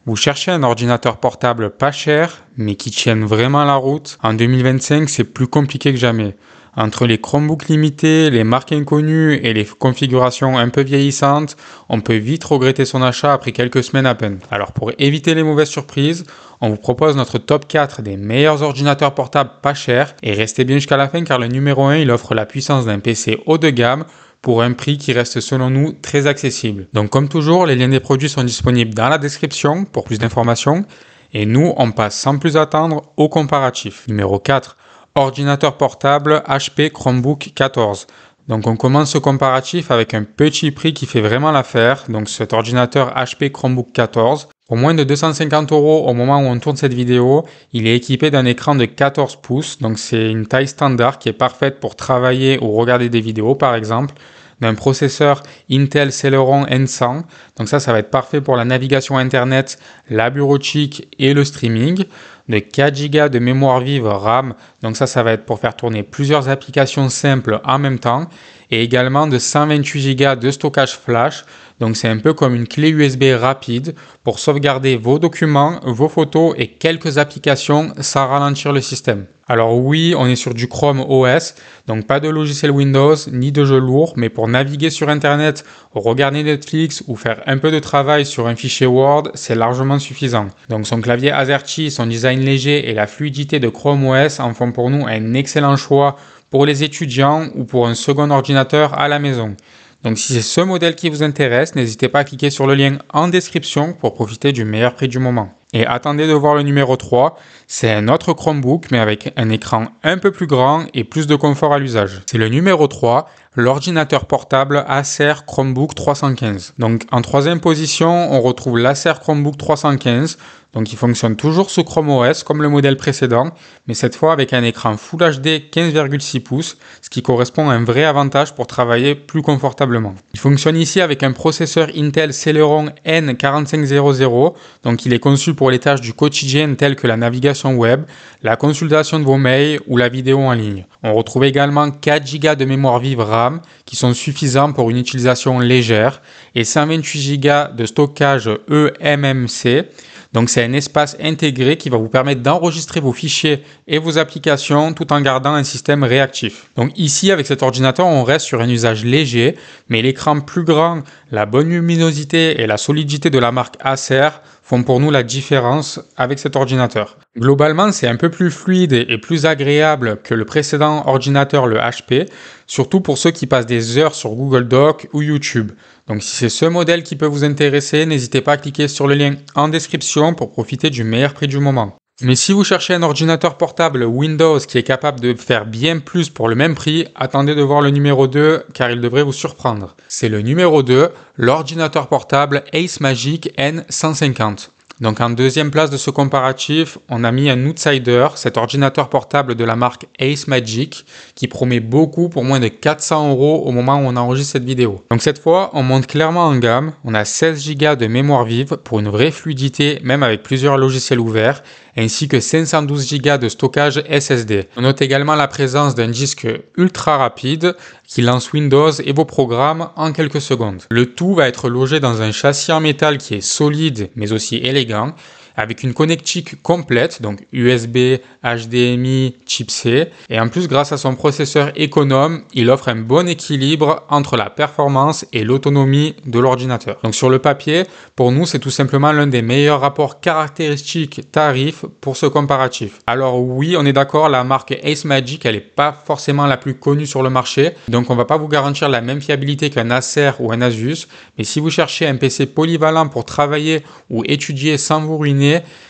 Vous cherchez un ordinateur portable pas cher, mais qui tienne vraiment la route? En 2025, c'est plus compliqué que jamais. Entre les Chromebooks limités, les marques inconnues et les configurations un peu vieillissantes, on peut vite regretter son achat après quelques semaines à peine. Alors pour éviter les mauvaises surprises, on vous propose notre top 4 des meilleurs ordinateurs portables pas chers. Et restez bien jusqu'à la fin car le numéro 1, il offre la puissance d'un PC haut de gamme pour un prix qui reste selon nous très accessible. Donc comme toujours, les liens des produits sont disponibles dans la description pour plus d'informations. Et nous, on passe sans plus attendre au comparatif. Numéro 4, ordinateur portable HP Chromebook 14. Donc on commence ce comparatif avec un petit prix qui fait vraiment l'affaire. Donc cet ordinateur HP Chromebook 14, pour moins de 250 € au moment où on tourne cette vidéo, il est équipé d'un écran de 14 pouces. Donc c'est une taille standard qui est parfaite pour travailler ou regarder des vidéos par exemple. D'un processeur Intel Celeron N100. Donc ça va être parfait pour la navigation internet, la bureautique et le streaming. De 4 Go de mémoire vive RAM. Donc ça va être pour faire tourner plusieurs applications simples en même temps. Et également de 128 Go de stockage flash. Donc c'est un peu comme une clé USB rapide pour sauvegarder vos documents, vos photos et quelques applications sans ralentir le système. Alors oui, on est sur du Chrome OS, donc pas de logiciel Windows ni de jeux lourds, mais pour naviguer sur Internet, regarder Netflix ou faire un peu de travail sur un fichier Word, c'est largement suffisant. Donc son clavier AZERTY, son design léger et la fluidité de Chrome OS en font pour nous un excellent choix pour les étudiants ou pour un second ordinateur à la maison. Donc si c'est ce modèle qui vous intéresse, n'hésitez pas à cliquer sur le lien en description pour profiter du meilleur prix du moment. Et attendez de voir le numéro 3, c'est un autre Chromebook mais avec un écran un peu plus grand et plus de confort à l'usage. C'est le numéro 3, l'ordinateur portable Acer Chromebook 315. Donc en troisième position, on retrouve l'Acer Chromebook 315. Donc il fonctionne toujours sous Chrome OS comme le modèle précédent, mais cette fois avec un écran Full HD 15,6 pouces, ce qui correspond à un vrai avantage pour travailler plus confortablement. Il fonctionne ici avec un processeur Intel Celeron N4500, donc il est conçu pour les tâches du quotidien telles que la navigation web, la consultation de vos mails ou la vidéo en ligne. On retrouve également 4 Go de mémoire vive RAM qui sont suffisants pour une utilisation légère et 128 Go de stockage eMMC. Donc c'est un espace intégré qui va vous permettre d'enregistrer vos fichiers et vos applications tout en gardant un système réactif. Donc ici avec cet ordinateur on reste sur un usage léger, mais l'écran plus grand, la bonne luminosité et la solidité de la marque Acer font pour nous la différence avec cet ordinateur. Globalement, c'est un peu plus fluide et plus agréable que le précédent ordinateur, le HP, surtout pour ceux qui passent des heures sur Google Docs ou YouTube. Donc si c'est ce modèle qui peut vous intéresser, n'hésitez pas à cliquer sur le lien en description pour profiter du meilleur prix du moment. Mais si vous cherchez un ordinateur portable Windows qui est capable de faire bien plus pour le même prix, attendez de voir le numéro 2 car il devrait vous surprendre. C'est le numéro 2, l'ordinateur portable Ace Magic N150. Donc en deuxième place de ce comparatif, on a mis un outsider, cet ordinateur portable de la marque Ace Magic, qui promet beaucoup pour moins de 400 € au moment où on enregistre cette vidéo. Donc cette fois, on monte clairement en gamme, on a 16 Go de mémoire vive pour une vraie fluidité, même avec plusieurs logiciels ouverts, ainsi que 512 Go de stockage SSD. On note également la présence d'un disque ultra rapide qui lance Windows et vos programmes en quelques secondes. Le tout va être logé dans un châssis en métal qui est solide mais aussi élégant, avec une connectique complète, donc USB, HDMI, Type C. Et en plus, grâce à son processeur économe, il offre un bon équilibre entre la performance et l'autonomie de l'ordinateur. Donc sur le papier, pour nous, c'est tout simplement l'un des meilleurs rapports caractéristiques-tarifs pour ce comparatif. Alors oui, on est d'accord, la marque Ace Magic, elle n'est pas forcément la plus connue sur le marché. Donc on ne va pas vous garantir la même fiabilité qu'un Acer ou un Asus. Mais si vous cherchez un PC polyvalent pour travailler ou étudier sans vous ruiner,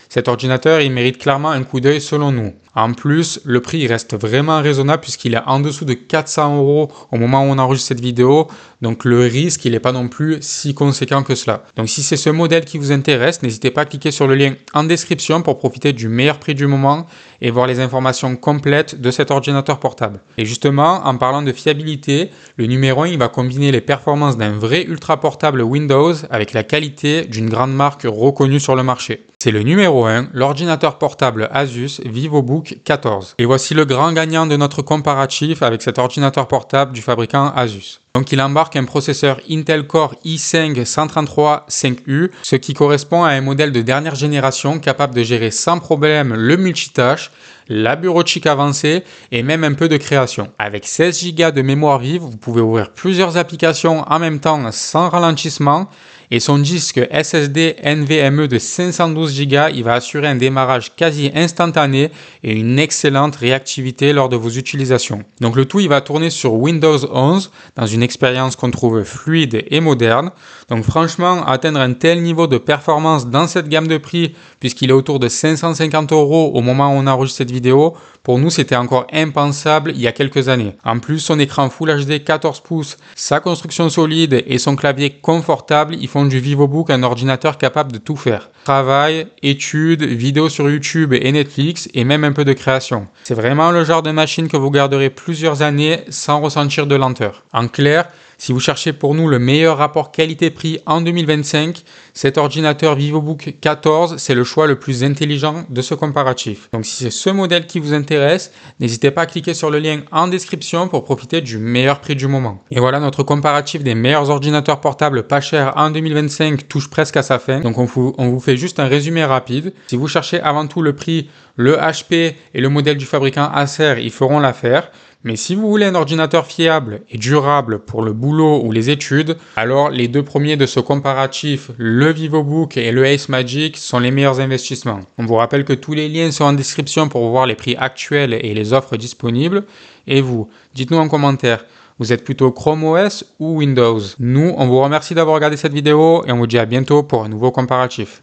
cet ordinateur, il mérite clairement un coup d'œil selon nous. En plus, le prix il reste vraiment raisonnable puisqu'il est en dessous de 400 € au moment où on enregistre cette vidéo. Donc le risque, il n'est pas non plus si conséquent que cela. Donc si c'est ce modèle qui vous intéresse, n'hésitez pas à cliquer sur le lien en description pour profiter du meilleur prix du moment et voir les informations complètes de cet ordinateur portable. Et justement, en parlant de fiabilité, le numéro 1, il va combiner les performances d'un vrai ultra portable Windows avec la qualité d'une grande marque reconnue sur le marché. C'est le numéro 1, l'ordinateur portable Asus VivoBook 14. Et voici le grand gagnant de notre comparatif avec cet ordinateur portable du fabricant Asus. Donc il embarque un processeur Intel Core i5 133-5U, ce qui correspond à un modèle de dernière génération capable de gérer sans problème le multitâche, la bureautique avancée et même un peu de création. Avec 16 Go de mémoire vive, vous pouvez ouvrir plusieurs applications en même temps sans ralentissement. Et son disque SSD NVMe de 512 Go, il va assurer un démarrage quasi instantané et une excellente réactivité lors de vos utilisations. Donc le tout, il va tourner sur Windows 11 dans une expérience qu'on trouve fluide et moderne. Donc franchement, atteindre un tel niveau de performance dans cette gamme de prix, puisqu'il est autour de 550 € au moment où on enregistre cette vidéo, pour nous c'était encore impensable il y a quelques années. En plus, son écran Full HD 14 pouces, sa construction solide et son clavier confortable, ils font du VivoBook un ordinateur capable de tout faire. Travail, études, vidéos sur YouTube et Netflix et même un peu de création. C'est vraiment le genre de machine que vous garderez plusieurs années sans ressentir de lenteur. En clair, si vous cherchez pour nous le meilleur rapport qualité-prix en 2025, cet ordinateur VivoBook 14, c'est le choix le plus intelligent de ce comparatif. Donc si c'est ce modèle qui vous intéresse, n'hésitez pas à cliquer sur le lien en description pour profiter du meilleur prix du moment. Et voilà, notre comparatif des meilleurs ordinateurs portables pas chers en 2025 touche presque à sa fin. Donc on vous fait juste un résumé rapide. Si vous cherchez avant tout le prix, le HP et le modèle du fabricant Acer, ils feront l'affaire. Mais si vous voulez un ordinateur fiable et durable pour le boulot ou les études, alors les deux premiers de ce comparatif, le VivoBook et le Ace Magic, sont les meilleurs investissements. On vous rappelle que tous les liens sont en description pour voir les prix actuels et les offres disponibles. Et vous, dites-nous en commentaire, vous êtes plutôt Chrome OS ou Windows? Nous, on vous remercie d'avoir regardé cette vidéo et on vous dit à bientôt pour un nouveau comparatif.